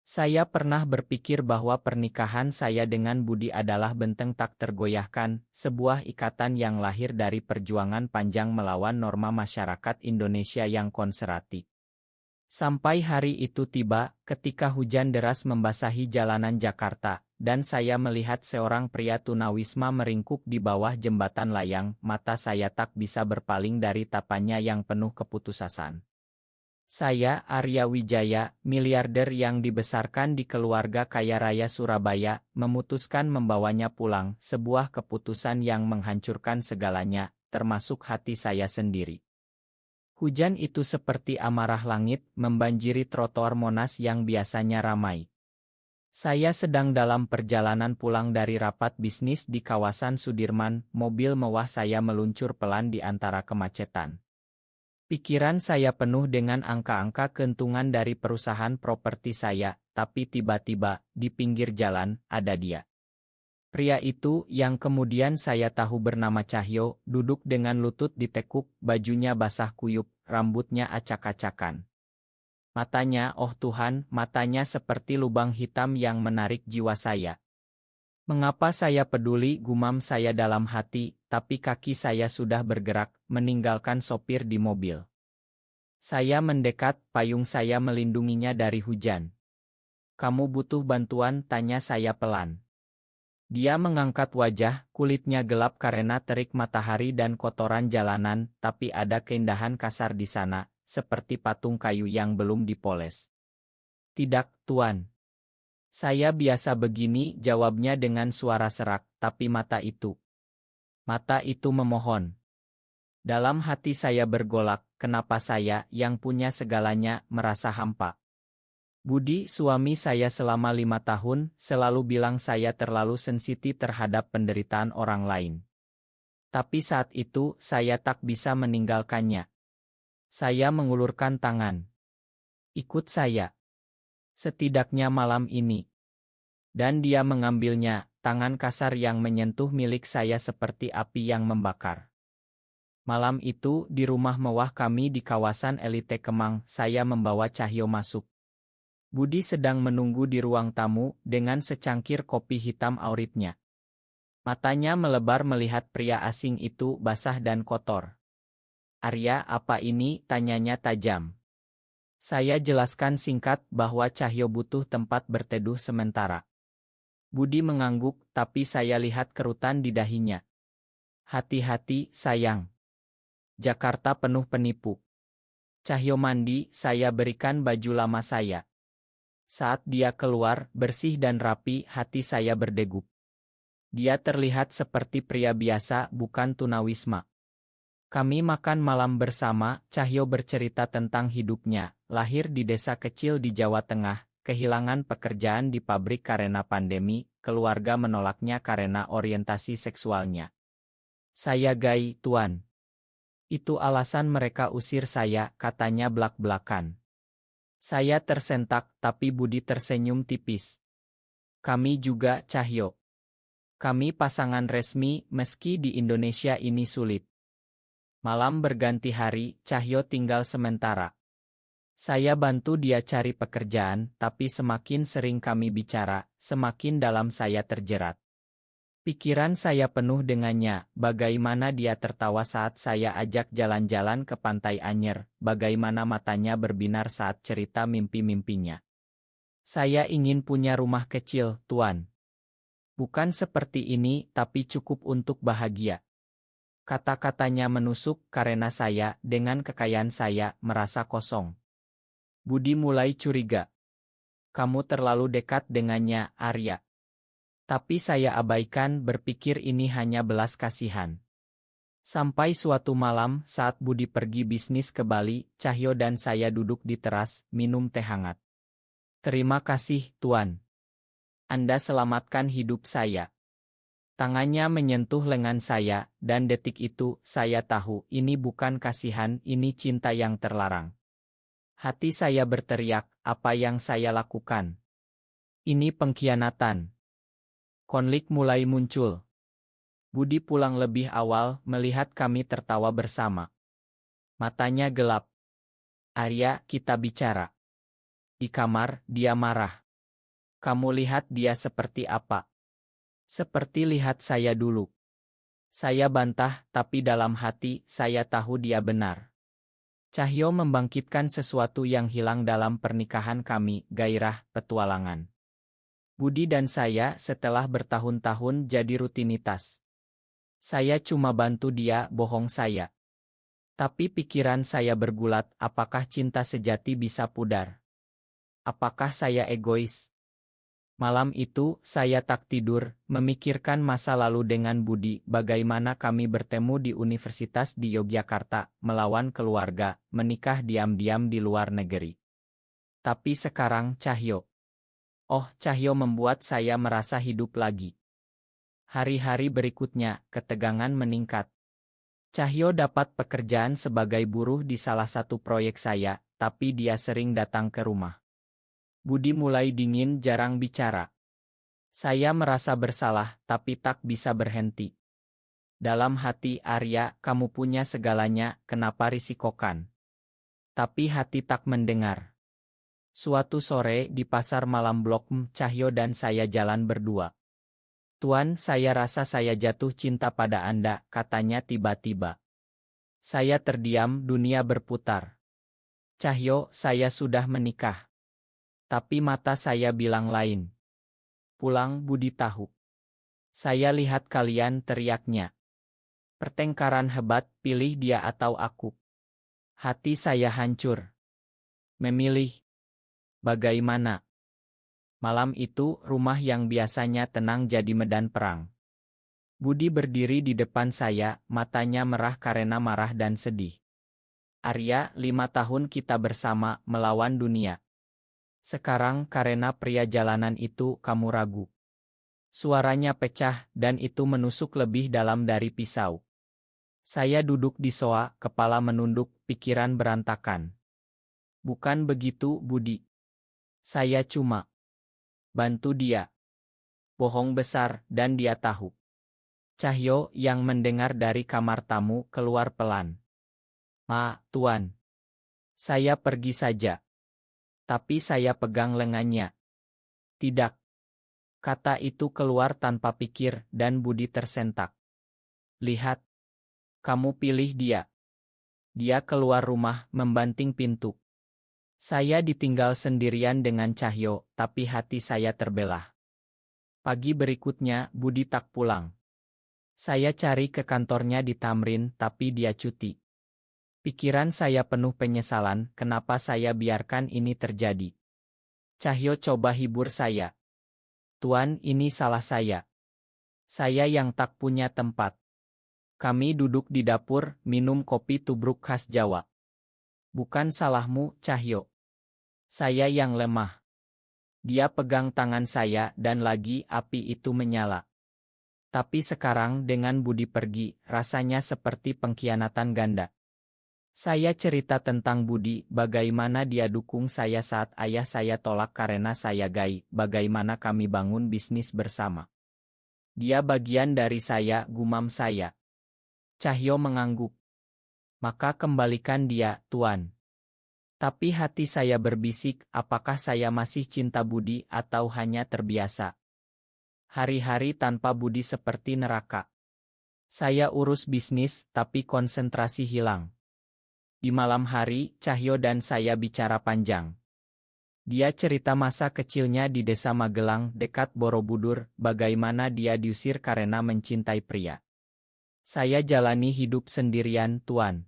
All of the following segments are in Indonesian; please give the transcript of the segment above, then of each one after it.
Saya pernah berpikir bahwa pernikahan saya dengan Budi adalah benteng tak tergoyahkan, sebuah ikatan yang lahir dari perjuangan panjang melawan norma masyarakat Indonesia yang konservatif. Sampai hari itu tiba, ketika hujan deras membasahi jalanan Jakarta, dan saya melihat seorang pria tunawisma meringkuk di bawah jembatan layang, mata saya tak bisa berpaling dari tapannya yang penuh keputusasaan. Saya, Arya Wijaya, miliarder yang dibesarkan di keluarga kaya raya Surabaya, memutuskan membawanya pulang, sebuah keputusan yang menghancurkan segalanya, termasuk hati saya sendiri. Hujan itu seperti amarah langit, membanjiri trotoar Monas yang biasanya ramai. Saya sedang dalam perjalanan pulang dari rapat bisnis di kawasan Sudirman, mobil mewah saya meluncur pelan di antara kemacetan. Pikiran saya penuh dengan angka-angka keuntungan dari perusahaan properti saya, tapi tiba-tiba, di pinggir jalan, ada dia. Pria itu, yang kemudian saya tahu bernama Cahyo, duduk dengan lutut ditekuk, bajunya basah kuyup, rambutnya acak-acakan. Matanya, oh Tuhan, matanya seperti lubang hitam yang menarik jiwa saya. Mengapa saya peduli, gumam saya dalam hati, tapi kaki saya sudah bergerak, meninggalkan sopir di mobil. Saya mendekat, payung saya melindunginya dari hujan. "Kamu butuh bantuan?" tanya saya pelan. Dia mengangkat wajah, kulitnya gelap karena terik matahari dan kotoran jalanan, tapi ada keindahan kasar di sana, seperti patung kayu yang belum dipoles. "Tidak, Tuan. Saya biasa begini," jawabnya dengan suara serak, tapi mata itu memohon. Dalam hati saya bergolak, kenapa saya, yang punya segalanya, merasa hampa? Budi, suami saya selama 5 tahun, selalu bilang saya terlalu sensitif terhadap penderitaan orang lain. Tapi saat itu, saya tak bisa meninggalkannya. Saya mengulurkan tangan. "Ikut saya. Setidaknya malam ini." Dan dia mengambilnya, tangan kasar yang menyentuh milik saya seperti api yang membakar. Malam itu, di rumah mewah kami di kawasan elite Kemang, saya membawa Cahyo masuk. Budi sedang menunggu di ruang tamu, dengan secangkir kopi hitam auritnya. Matanya melebar melihat pria asing itu basah dan kotor. "Arya, apa ini?" tanyanya tajam. Saya jelaskan singkat bahwa Cahyo butuh tempat berteduh sementara. Budi mengangguk, tapi saya lihat kerutan di dahinya. "Hati-hati, sayang. Jakarta penuh penipu." Cahyo mandi, saya berikan baju lama saya. Saat dia keluar, bersih dan rapi, hati saya berdegup. Dia terlihat seperti pria biasa, bukan tunawisma. Kami makan malam bersama, Cahyo bercerita tentang hidupnya, lahir di desa kecil di Jawa Tengah, kehilangan pekerjaan di pabrik karena pandemi, keluarga menolaknya karena orientasi seksualnya. "Saya gay, Tuan. Itu alasan mereka usir saya," katanya belak-belakan. Saya tersentak, tapi Budi tersenyum tipis. "Kami juga, Cahyo. Kami pasangan resmi, meski di Indonesia ini sulit." Malam berganti hari, Cahyo tinggal sementara. Saya bantu dia cari pekerjaan, tapi semakin sering kami bicara, semakin dalam saya terjerat. Pikiran saya penuh dengannya, bagaimana dia tertawa saat saya ajak jalan-jalan ke Pantai Anyer, bagaimana matanya berbinar saat cerita mimpi-mimpinya. "Saya ingin punya rumah kecil, Tuan. Bukan seperti ini, tapi cukup untuk bahagia." Kata-katanya menusuk karena saya, dengan kekayaan saya, merasa kosong. Budi mulai curiga. "Kamu terlalu dekat dengannya, Arya." Tapi saya abaikan, berpikir ini hanya belas kasihan. Sampai suatu malam, saat Budi pergi bisnis ke Bali, Cahyo dan saya duduk di teras, minum teh hangat. "Terima kasih, Tuan. Anda selamatkan hidup saya." Tangannya menyentuh lengan saya, dan detik itu, saya tahu, ini bukan kasihan, ini cinta yang terlarang. Hati saya berteriak, apa yang saya lakukan? Ini pengkhianatan. Konflik mulai muncul. Budi pulang lebih awal, melihat kami tertawa bersama. Matanya gelap. "Arya, kita bicara." Di kamar, dia marah. Kamu lihat dia seperti apa? Seperti lihat saya dulu. Saya bantah, tapi dalam hati, saya tahu dia benar. Cahyo membangkitkan sesuatu yang hilang dalam pernikahan kami, gairah, petualangan. Budi dan saya setelah bertahun-tahun jadi rutinitas. Saya cuma bantu dia, bohong saya. Tapi pikiran saya bergulat, apakah cinta sejati bisa pudar? Apakah saya egois? Malam itu, saya tak tidur, memikirkan masa lalu dengan Budi, bagaimana kami bertemu di Universitas di Yogyakarta, melawan keluarga, menikah diam-diam di luar negeri. Tapi sekarang Cahyo. Oh, Cahyo membuat saya merasa hidup lagi. Hari-hari berikutnya, ketegangan meningkat. Cahyo dapat pekerjaan sebagai buruh di salah satu proyek saya, tapi dia sering datang ke rumah. Budi mulai dingin, jarang bicara. Saya merasa bersalah, tapi tak bisa berhenti. Dalam hati, Arya, kamu punya segalanya, kenapa risikokan? Tapi hati tak mendengar. Suatu sore di pasar malam Blok M, Cahyo dan saya jalan berdua. Tuan, saya rasa saya jatuh cinta pada Anda, katanya tiba-tiba. Saya terdiam, dunia berputar. Cahyo, saya sudah menikah. Tapi mata saya bilang lain. Pulang, Budi tahu. Saya lihat kalian, teriaknya. Pertengkaran hebat, pilih dia atau aku. Hati saya hancur. Memilih. Bagaimana? Malam itu, rumah yang biasanya tenang jadi medan perang. Budi berdiri di depan saya, matanya merah karena marah dan sedih. Arya, 5 tahun kita bersama, melawan dunia. Sekarang karena pria jalanan itu kamu ragu. Suaranya pecah, dan itu menusuk lebih dalam dari pisau. Saya duduk di soa, kepala menunduk, pikiran berantakan. Bukan begitu, Budi. Saya cuma bantu dia. Bohong besar, dan dia tahu. Cahyo yang mendengar dari kamar tamu keluar pelan. Ma, Tuan. Saya pergi saja. Tapi saya pegang lengannya. Tidak. Kata itu keluar tanpa pikir, dan Budi tersentak. Lihat. Kamu pilih dia. Dia keluar rumah, membanting pintu. Saya ditinggal sendirian dengan Cahyo, tapi hati saya terbelah. Pagi berikutnya, Budi tak pulang. Saya cari ke kantornya di Tamrin, tapi dia cuti. Pikiran saya penuh penyesalan, kenapa saya biarkan ini terjadi. Cahyo coba hibur saya. Tuan, ini salah saya. Saya yang tak punya tempat. Kami duduk di dapur, minum kopi tubruk khas Jawa. Bukan salahmu, Cahyo. Saya yang lemah. Dia pegang tangan saya dan lagi api itu menyala. Tapi sekarang dengan Budi pergi, rasanya seperti pengkhianatan ganda. Saya cerita tentang Budi, bagaimana dia dukung saya saat ayah saya tolak karena saya gay, bagaimana kami bangun bisnis bersama. Dia bagian dari saya, gumam saya. Cahyo mengangguk. Maka kembalikan dia, Tuan. Tapi hati saya berbisik, apakah saya masih cinta Budi atau hanya terbiasa? Hari-hari tanpa Budi seperti neraka. Saya urus bisnis, tapi konsentrasi hilang. Di malam hari, Cahyo dan saya bicara panjang. Dia cerita masa kecilnya di desa Magelang, dekat Borobudur, bagaimana dia diusir karena mencintai pria. Saya jalani hidup sendirian, Tuan.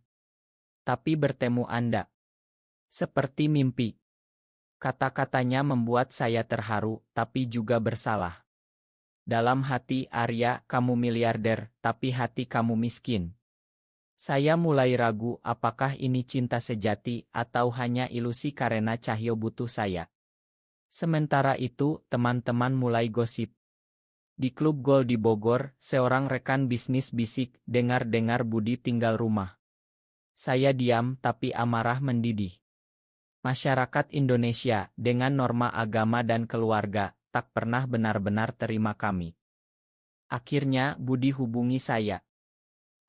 Tapi bertemu Anda. Seperti mimpi. Kata-katanya membuat saya terharu, tapi juga bersalah. Dalam hati, Arya, kamu miliarder, tapi hati kamu miskin. Saya mulai ragu apakah ini cinta sejati atau hanya ilusi karena Cahyo butuh saya. Sementara itu, teman-teman mulai gosip. Di klub gol di Bogor, seorang rekan bisnis bisik, dengar-dengar Budi tinggal rumah. Saya diam tapi amarah mendidih. Masyarakat Indonesia, dengan norma agama dan keluarga, tak pernah benar-benar terima kami. Akhirnya, Budi hubungi saya.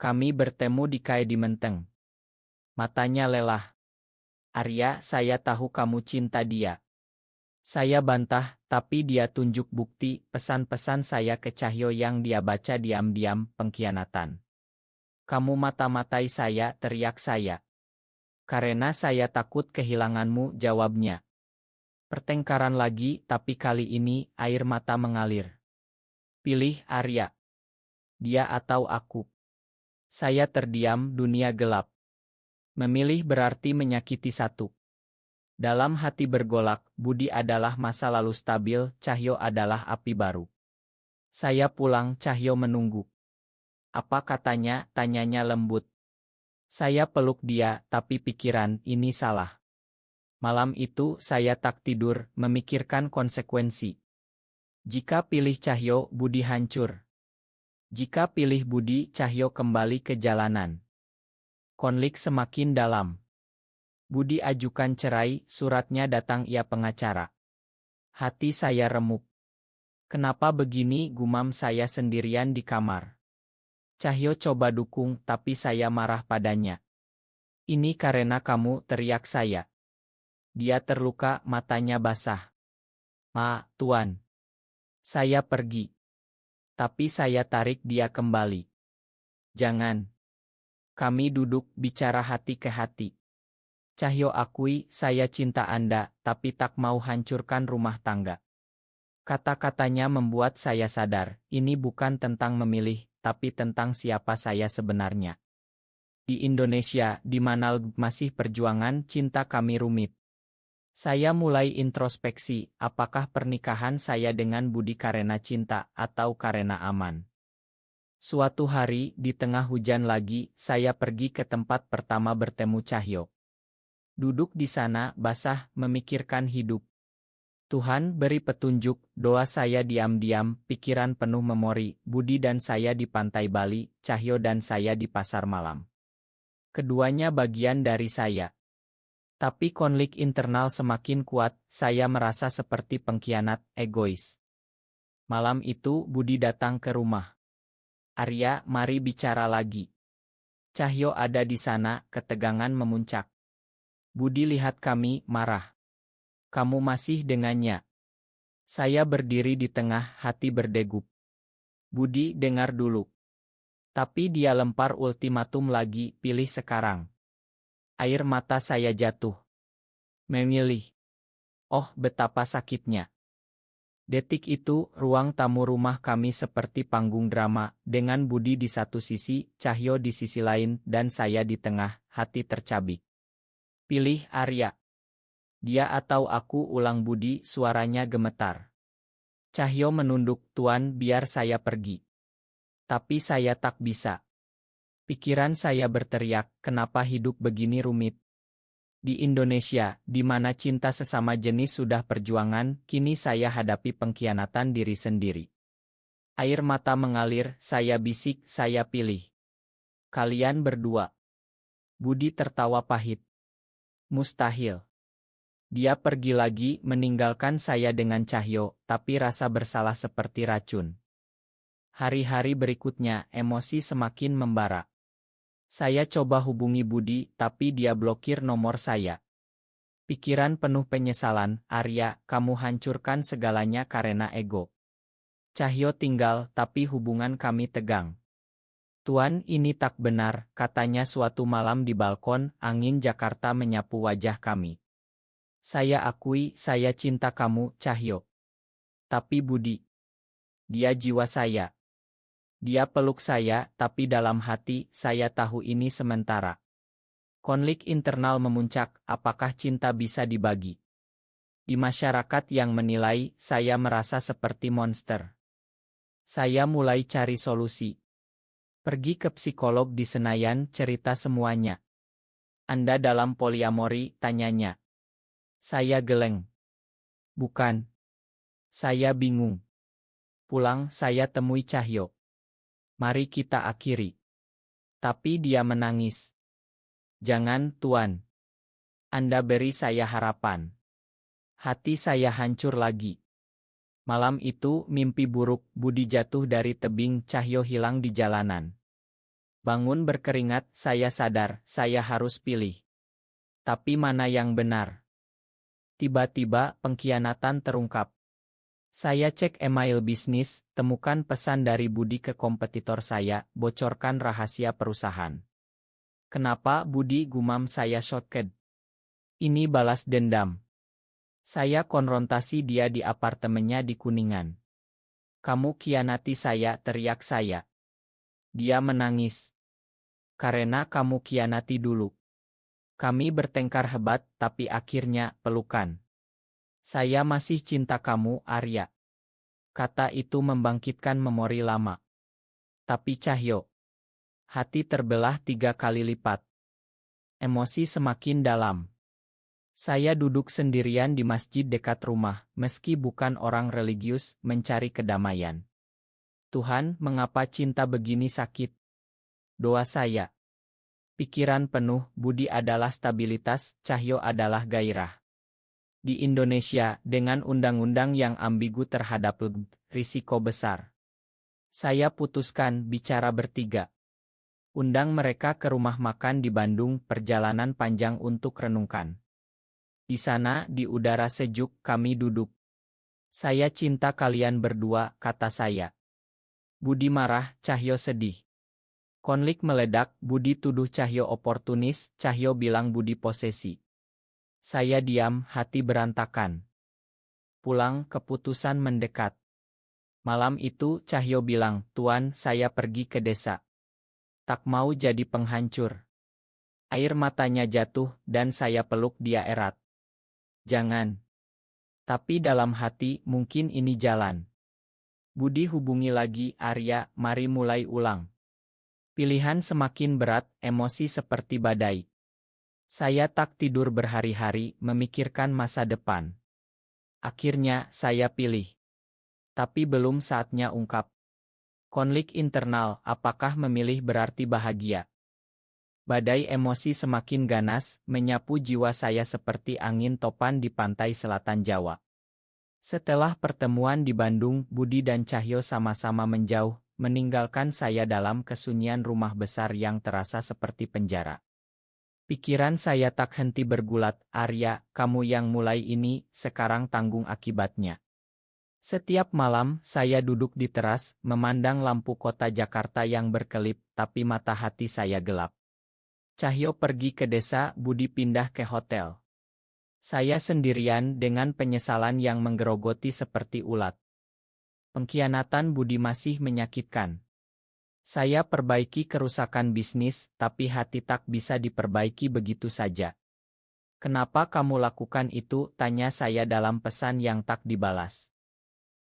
Kami bertemu di Kai di Menteng. Matanya lelah. Arya, saya tahu kamu cinta dia. Saya bantah, tapi dia tunjuk bukti pesan-pesan saya ke Cahyo yang dia baca diam-diam, pengkhianatan. Kamu mata-matai saya, teriak saya. Karena saya takut kehilanganmu, jawabnya. Pertengkaran lagi, tapi kali ini air mata mengalir. Pilih Arya. Dia atau aku. Saya terdiam, dunia gelap. Memilih berarti menyakiti satu. Dalam hati bergolak, Budi adalah masa lalu stabil, Cahyo adalah api baru. Saya pulang, Cahyo menunggu. Apa katanya, tanyanya lembut. Saya peluk dia, tapi pikiran ini salah. Malam itu saya tak tidur, memikirkan konsekuensi. Jika pilih Cahyo, Budi hancur. Jika pilih Budi, Cahyo kembali ke jalanan. Konflik semakin dalam. Budi ajukan cerai, suratnya datang ia pengacara. Hati saya remuk. Kenapa begini, gumam saya sendirian di kamar. Cahyo coba dukung, tapi saya marah padanya. Ini karena kamu, teriak saya. Dia terluka, matanya basah. Ma, Tuan. Saya pergi. Tapi saya tarik dia kembali. Jangan. Kami duduk bicara hati ke hati. Cahyo akui, saya cinta Anda, tapi tak mau hancurkan rumah tangga. Kata-katanya membuat saya sadar, ini bukan tentang memilih, tapi tentang siapa saya sebenarnya. Di Indonesia, di mana masih perjuangan cinta kami rumit. Saya mulai introspeksi, apakah pernikahan saya dengan Budi karena cinta atau karena aman. Suatu hari, di tengah hujan lagi, saya pergi ke tempat pertama bertemu Cahyo. Duduk di sana, basah, memikirkan hidup. Tuhan beri petunjuk, doa saya diam-diam, pikiran penuh memori, Budi dan saya di pantai Bali, Cahyo dan saya di pasar malam. Keduanya bagian dari saya. Tapi konflik internal semakin kuat, saya merasa seperti pengkhianat, egois. Malam itu Budi datang ke rumah. Arya, mari bicara lagi. Cahyo ada di sana, ketegangan memuncak. Budi lihat kami, marah. Kamu masih dengannya. Saya berdiri di tengah, hati berdegup. Budi, dengar dulu. Tapi dia lempar ultimatum lagi, pilih sekarang. Air mata saya jatuh. Memilih. Oh, betapa sakitnya. Detik itu, ruang tamu rumah kami seperti panggung drama, dengan Budi di satu sisi, Cahyo di sisi lain, dan saya di tengah, hati tercabik. Pilih Arya. Dia atau aku, ulang Budi, suaranya gemetar. Cahyo menunduk, Tuan, biar saya pergi. Tapi saya tak bisa. Pikiran saya berteriak, kenapa hidup begini rumit? Di Indonesia, di mana cinta sesama jenis sudah perjuangan, kini saya hadapi pengkhianatan diri sendiri. Air mata mengalir, saya bisik, saya pilih. Kalian berdua. Budi tertawa pahit. Mustahil. Dia pergi lagi, meninggalkan saya dengan Cahyo, tapi rasa bersalah seperti racun. Hari-hari berikutnya, emosi semakin membara. Saya coba hubungi Budi, tapi dia blokir nomor saya. Pikiran penuh penyesalan, Arya, kamu hancurkan segalanya karena ego. Cahyo tinggal, tapi hubungan kami tegang. Tuan, ini tak benar, katanya suatu malam di balkon, angin Jakarta menyapu wajah kami. Saya akui, saya cinta kamu, Cahyo. Tapi Budi. Dia jiwa saya. Dia peluk saya, tapi dalam hati, saya tahu ini sementara. Konflik internal memuncak, apakah cinta bisa dibagi? Di masyarakat yang menilai, saya merasa seperti monster. Saya mulai cari solusi. Pergi ke psikolog di Senayan, cerita semuanya. Anda dalam poliamori, tanyanya. Saya geleng. Bukan. Saya bingung. Pulang, saya temui Cahyo. Mari kita akhiri. Tapi dia menangis. Jangan, Tuan. Anda beri saya harapan. Hati saya hancur lagi. Malam itu, mimpi buruk, Budi jatuh dari tebing, Cahyo hilang di jalanan. Bangun berkeringat, saya sadar, saya harus pilih. Tapi mana yang benar? Tiba-tiba pengkhianatan terungkap. Saya cek email bisnis, temukan pesan dari Budi ke kompetitor saya, bocorkan rahasia perusahaan. Kenapa Budi, gumam saya shocked. Ini balas dendam. Saya konfrontasi dia di apartemennya di Kuningan. Kamu khianati saya, teriak saya. Dia menangis. Karena kamu khianati dulu. Kami bertengkar hebat, tapi akhirnya pelukan. Saya masih cinta kamu, Arya. Kata itu membangkitkan memori lama. Tapi Cahyo. Hati terbelah 3 kali lipat. Emosi semakin dalam. Saya duduk sendirian di masjid dekat rumah, meski bukan orang religius, mencari kedamaian. Tuhan, mengapa cinta begini sakit? Doa saya. Pikiran penuh, Budi adalah stabilitas, Cahyo adalah gairah. Di Indonesia, dengan undang-undang yang ambigu terhadap risiko besar. Saya putuskan bicara bertiga. Undang mereka ke rumah makan di Bandung, perjalanan panjang untuk renungkan. Di sana, di udara sejuk, kami duduk. Saya cinta kalian berdua, kata saya. Budi marah, Cahyo sedih. Konflik meledak, Budi tuduh Cahyo oportunis, Cahyo bilang Budi posesi. Saya diam, hati berantakan. Pulang, keputusan mendekat. Malam itu, Cahyo bilang, Tuan, saya pergi ke desa. Tak mau jadi penghancur. Air matanya jatuh, dan saya peluk dia erat. Jangan. Tapi dalam hati, mungkin ini jalan. Budi hubungi lagi, Arya, mari mulai ulang. Pilihan semakin berat, emosi seperti badai. Saya tak tidur berhari-hari, memikirkan masa depan. Akhirnya, saya pilih. Tapi belum saatnya ungkap. Konflik internal, apakah memilih berarti bahagia? Badai emosi semakin ganas, menyapu jiwa saya seperti angin topan di pantai selatan Jawa. Setelah pertemuan di Bandung, Budi dan Cahyo sama-sama menjauh, meninggalkan saya dalam kesunyian rumah besar yang terasa seperti penjara. Pikiran saya tak henti bergulat, Arya, kamu yang mulai ini, sekarang tanggung akibatnya. Setiap malam, saya duduk di teras, memandang lampu kota Jakarta yang berkelip, tapi mata hati saya gelap. Cahyo pergi ke desa, Budi pindah ke hotel. Saya sendirian dengan penyesalan yang menggerogoti seperti ulat. Pengkhianatan Budi masih menyakitkan. Saya perbaiki kerusakan bisnis, tapi hati tak bisa diperbaiki begitu saja. Kenapa kamu lakukan itu? Tanya saya dalam pesan yang tak dibalas.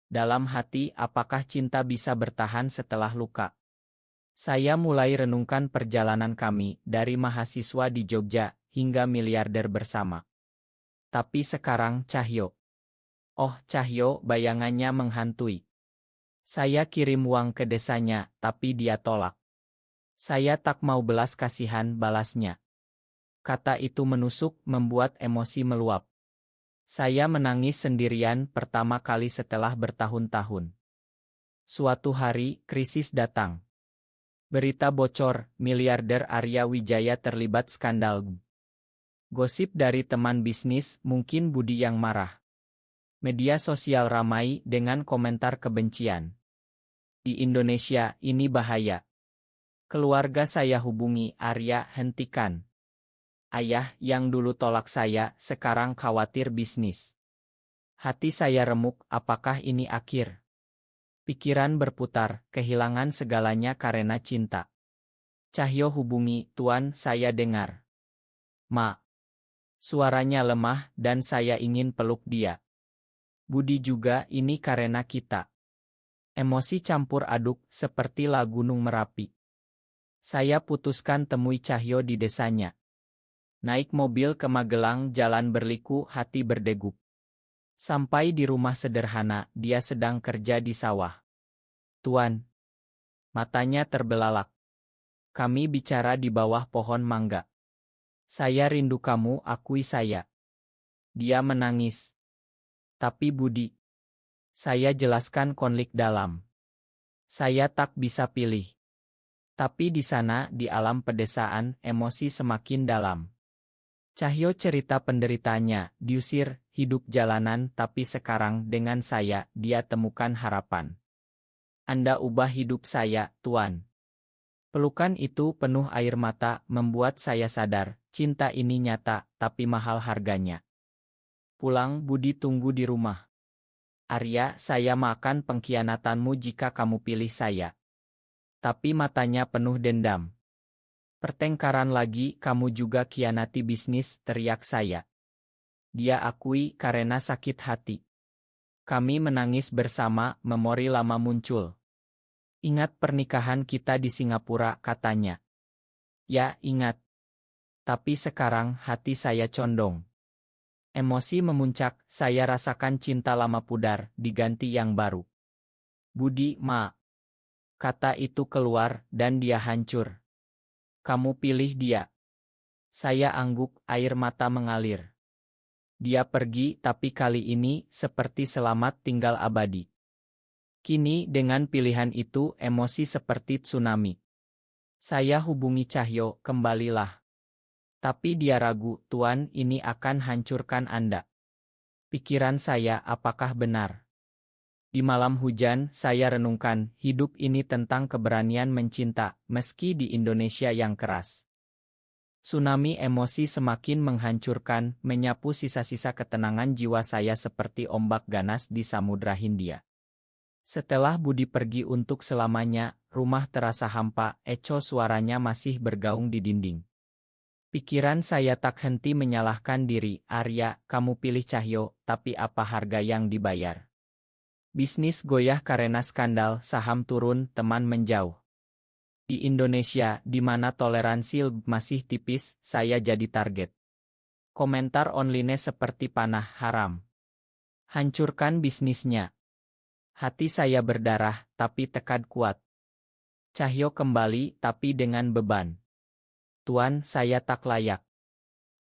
Dalam hati, apakah cinta bisa bertahan setelah luka? Saya mulai renungkan perjalanan kami, dari mahasiswa di Jogja, hingga miliarder bersama. Tapi sekarang Cahyo. Oh Cahyo, bayangannya menghantui. Saya kirim uang ke desanya, tapi dia tolak. Saya tak mau belas kasihan, balasnya. Kata itu menusuk, membuat emosi meluap. Saya menangis sendirian pertama kali setelah bertahun-tahun. Suatu hari, krisis datang. Berita bocor, miliarder Arya Wijaya terlibat skandal. Gosip dari teman bisnis, mungkin Budi yang marah. Media sosial ramai dengan komentar kebencian. Di Indonesia, ini bahaya. Keluarga saya hubungi, Arya, hentikan. Ayah, yang dulu tolak saya, sekarang khawatir bisnis. Hati saya remuk, apakah ini akhir? Pikiran berputar, kehilangan segalanya karena cinta. Cahyo hubungi, Tuan, saya dengar. Ma. Suaranya lemah, dan saya ingin peluk dia. Budi juga, ini karena kita. Emosi campur aduk, seperti lagu Gunung Merapi. Saya putuskan temui Cahyo di desanya. Naik mobil ke Magelang, jalan berliku, hati berdegup. Sampai di rumah sederhana, dia sedang kerja di sawah. Tuan. Matanya terbelalak. Kami bicara di bawah pohon mangga. Saya rindu kamu, akui saya. Dia menangis. Tapi Budi. Saya jelaskan konflik dalam. Saya tak bisa pilih. Tapi di sana, di alam pedesaan, emosi semakin dalam. Cahyo cerita penderitanya, diusir, hidup jalanan, tapi sekarang dengan saya, dia temukan harapan. Anda ubah hidup saya, Tuan. Pelukan itu penuh air mata, membuat saya sadar, cinta ini nyata, tapi mahal harganya. Pulang, Budi tunggu di rumah. Arya, saya makan pengkhianatanmu jika kamu pilih saya. Tapi matanya penuh dendam. Pertengkaran lagi, kamu juga khianati bisnis, teriak saya. Dia akui karena sakit hati. Kami menangis bersama, memori lama muncul. Ingat pernikahan kita di Singapura, katanya. Ya, ingat. Tapi sekarang hati saya condong. Emosi memuncak, saya rasakan cinta lama pudar, diganti yang baru. Budi, Ma. Kata itu keluar, dan dia hancur. Kamu pilih dia. Saya angguk, air mata mengalir. Dia pergi, tapi kali ini seperti selamat tinggal abadi. Kini dengan pilihan itu, emosi seperti tsunami. Saya hubungi Cahyo, kembalilah. Tapi dia ragu, Tuan, ini akan hancurkan Anda. Pikiran saya, apakah benar? Di malam hujan, saya renungkan, hidup ini tentang keberanian mencinta, meski di Indonesia yang keras. Tsunami emosi semakin menghancurkan, menyapu sisa-sisa ketenangan jiwa saya seperti ombak ganas di Samudra Hindia. Setelah Budi pergi untuk selamanya, rumah terasa hampa, eco suaranya masih bergaung di dinding. Pikiran saya tak henti menyalahkan diri, Arya, kamu pilih Cahyo, tapi apa harga yang dibayar? Bisnis goyah karena skandal, saham turun, teman menjauh. Di Indonesia, di mana toleransi masih tipis, saya jadi target. Komentar online seperti panah, haram. Hancurkan bisnisnya. Hati saya berdarah, tapi tekad kuat. Cahyo kembali, tapi dengan beban. Tuan, saya tak layak.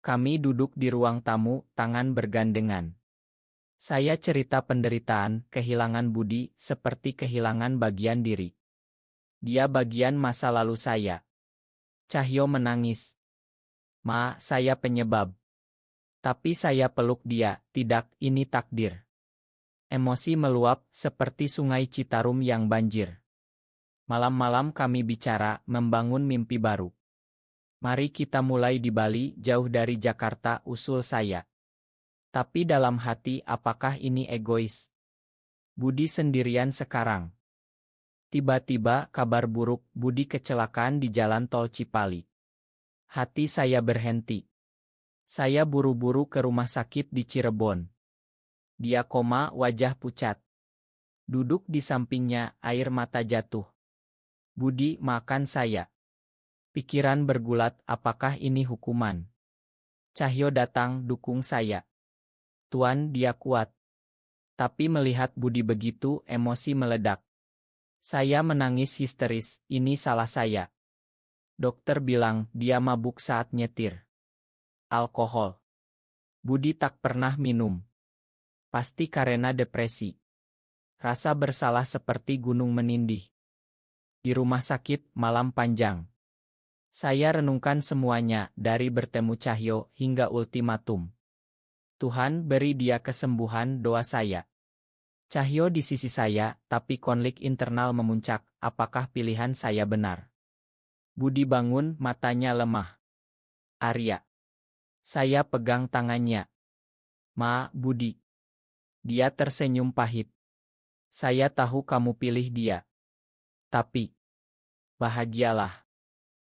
Kami duduk di ruang tamu, tangan bergandengan. Saya cerita penderitaan, kehilangan Budi, seperti kehilangan bagian diri. Dia bagian masa lalu saya. Cahyo menangis. Ma, saya penyebab. Tapi saya peluk dia, tidak, ini takdir. Emosi meluap, seperti sungai Citarum yang banjir. Malam-malam kami bicara, membangun mimpi baru. Mari kita mulai di Bali, jauh dari Jakarta, usul saya. Tapi dalam hati, apakah ini egois? Budi sendirian sekarang. Tiba-tiba kabar buruk, Budi kecelakaan di jalan tol Cipali. Hati saya berhenti. Saya buru-buru ke rumah sakit di Cirebon. Dia koma, wajah pucat. Duduk di sampingnya, air mata jatuh. Budi, makan saya. Pikiran bergulat, apakah ini hukuman? Cahyo datang, dukung saya. Tuan, dia kuat. Tapi melihat Budi begitu, emosi meledak. Saya menangis histeris, ini salah saya. Dokter bilang, dia mabuk saat nyetir. Alkohol. Budi tak pernah minum. Pasti karena depresi. Rasa bersalah seperti gunung menindih. Di rumah sakit, malam panjang. Saya renungkan semuanya, dari bertemu Cahyo hingga ultimatum. Tuhan beri dia kesembuhan, doa saya. Cahyo di sisi saya, tapi konflik internal memuncak, apakah pilihan saya benar? Budi bangun, matanya lemah. Arya. Saya pegang tangannya. Ma, Budi. Dia tersenyum pahit. Saya tahu kamu pilih dia. Tapi, bahagialah.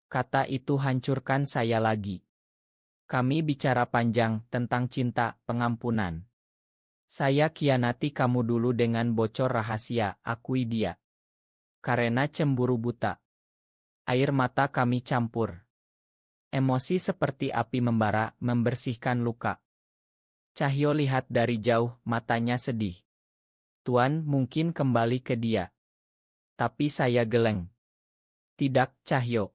Kata itu hancurkan saya lagi. Kami bicara panjang tentang cinta, pengampunan. Saya khianati kamu dulu dengan bocor rahasia, akui dia. Karena cemburu buta. Air mata kami campur. Emosi seperti api membara, membersihkan luka. Cahyo lihat dari jauh, matanya sedih. Tuan mungkin kembali ke dia. Tapi saya geleng. Tidak, Cahyo.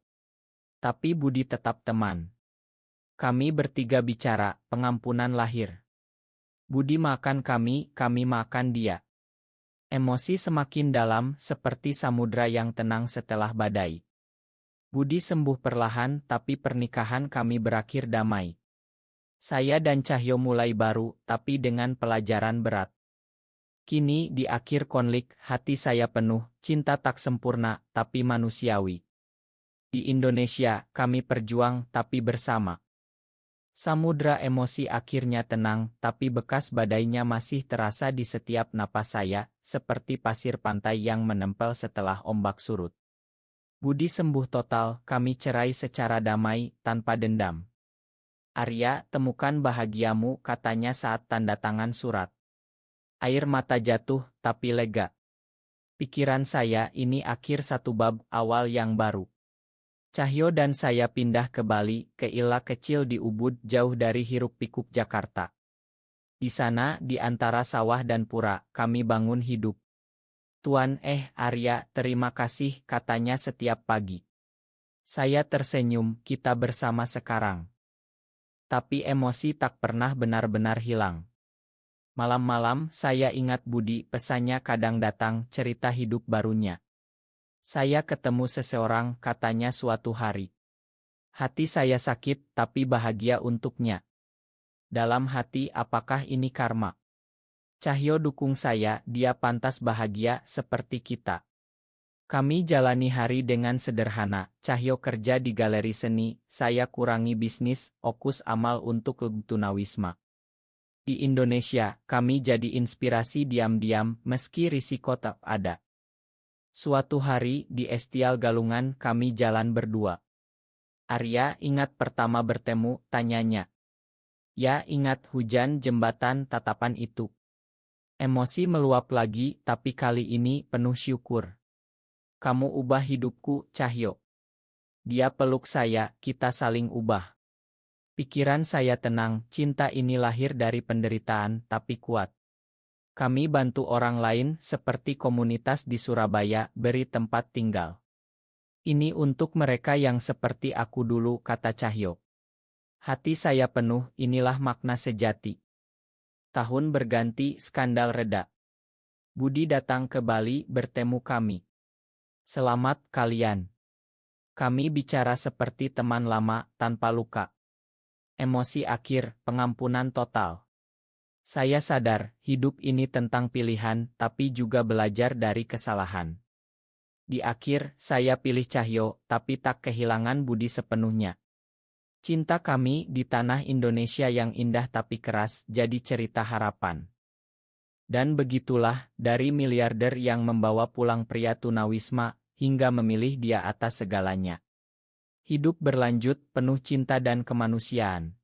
Tapi Budi tetap teman. Kami bertiga bicara, pengampunan lahir. Budi makan kami makan dia. Emosi semakin dalam, seperti samudra yang tenang setelah badai. Budi sembuh perlahan, tapi pernikahan kami berakhir damai. Saya dan Cahyo mulai baru, tapi dengan pelajaran berat. Kini di akhir konflik, hati saya penuh, cinta tak sempurna, tapi manusiawi. Di Indonesia, kami berjuang, tapi bersama. Samudra emosi akhirnya tenang, tapi bekas badainya masih terasa di setiap napas saya, seperti pasir pantai yang menempel setelah ombak surut. Budi sembuh total, kami cerai secara damai, tanpa dendam. Arya, temukan bahagiamu, katanya saat tanda tangan surat. Air mata jatuh, tapi lega. Pikiran saya, ini akhir satu bab awal yang baru. Cahyo dan saya pindah ke Bali, ke ila kecil di Ubud jauh dari hiruk-pikuk Jakarta. Di sana, di antara sawah dan pura, kami bangun hidup. Tuan Arya, terima kasih, katanya setiap pagi. Saya tersenyum, kita bersama sekarang. Tapi emosi tak pernah benar-benar hilang. Malam-malam, saya ingat Budi, pesannya kadang datang, cerita hidup barunya. Saya ketemu seseorang, katanya suatu hari. Hati saya sakit, tapi bahagia untuknya. Dalam hati, apakah ini karma? Cahyo dukung saya, dia pantas bahagia, seperti kita. Kami jalani hari dengan sederhana, Cahyo kerja di galeri seni, saya kurangi bisnis, fokus amal untuk tunawisma. Di Indonesia, kami jadi inspirasi diam-diam, meski risiko tak ada. Suatu hari, di Estial Galungan, kami jalan berdua. Arya, ingat pertama bertemu, tanyanya. Ya, ingat hujan, jembatan, tatapan itu. Emosi meluap lagi, tapi kali ini penuh syukur. Kamu ubah hidupku, Cahyo. Dia peluk saya, kita saling ubah. Pikiran saya tenang, cinta ini lahir dari penderitaan, tapi kuat. Kami bantu orang lain, seperti komunitas di Surabaya, beri tempat tinggal. Ini untuk mereka yang seperti aku dulu, kata Cahyo. Hati saya penuh, inilah makna sejati. Tahun berganti, skandal reda. Budi datang ke Bali, bertemu kami. Selamat kalian. Kami bicara seperti teman lama, tanpa luka. Emosi akhir, pengampunan total. Saya sadar, hidup ini tentang pilihan, tapi juga belajar dari kesalahan. Di akhir, saya pilih Cahyo, tapi tak kehilangan Budi sepenuhnya. Cinta kami di tanah Indonesia yang indah tapi keras, jadi cerita harapan. Dan begitulah, dari miliarder yang membawa pulang pria tunawisma, hingga memilih dia atas segalanya. Hidup berlanjut, penuh cinta dan kemanusiaan.